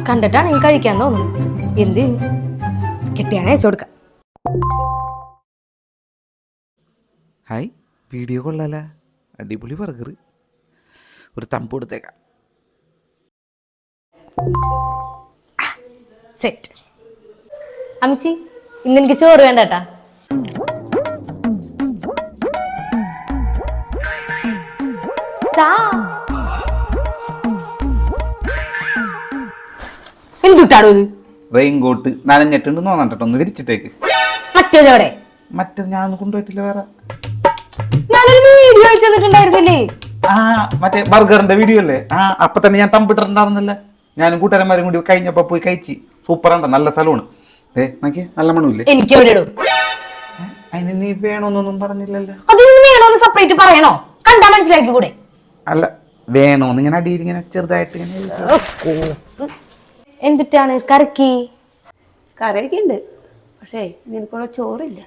കണ്ടിട്ടാണ് എനിക്ക് കഴിക്കാൻ തോന്നുന്നു. എന്ത് കെട്ടിയാണെ അയച്ചു കൊടുക്കാം. ഹായ്, വീഡിയോ കൊള്ളാല, അടിപൊളി ബർഗർ. ഒരു തമ്പ് കൊടുത്തേക്കാം. സെറ്റ്. അമ്മച്ചി, ഇന്ന് എനിക്ക് ചോറ് വേണ്ടട്ടാ. എന്തുട്ടാടോ ഇത്? റെയിൻകോട്ട് നനഞ്ഞിട്ടുണ്ട് തോന്നട്ടോ, ഒന്ന് വിരിച്ചിട്ടേക്ക്. മറ്റേതോടെ മറ്റേ ഞാനൊന്നും കൊണ്ടുപോയിട്ടില്ല. വേറെ ഞാനൊരു വീഡിയോ അയച്ചു തന്നിട്ടുണ്ടായിരുന്നില്ലേ? ആ, മറ്റേ ബർഗറിന്റെ വീഡിയോ അല്ലേ? ആ, അപ്പൊ തന്നെ ഞാൻ തമ്പിട്ടിട്ടുണ്ടായിരുന്നില്ല. ഞാനും കൂട്ടുകാരന്മാരും കൂടി കഴിഞ്ഞപ്പോ പോയി കഴിച്ച്. സൂപ്പറാണ്ട, നല്ല സ്ഥലമാണ്. നോക്കിയേ, നല്ല മണമില്ലേ? എനിക്ക് എവിടെ ഇടും? അതിന് നീ വേണോന്നൊന്നും പറഞ്ഞില്ലല്ലോ. അതിന് വേണോന്ന് സെപ്പറേറ്റ് പറയണോ? കണ്ടാ മനസ്സിലാക്കി കൂടെ? അല്ല, വേണോന്ന് ഇങ്ങനെ അടിയിൽ ഇങ്ങനെ ചെറുതായിട്ട് എന്തിട്ടാണ്? കറക്കി കറിയൊക്കെ ഉണ്ട്, പക്ഷേ നിനക്കുള്ള ചോറില്ല.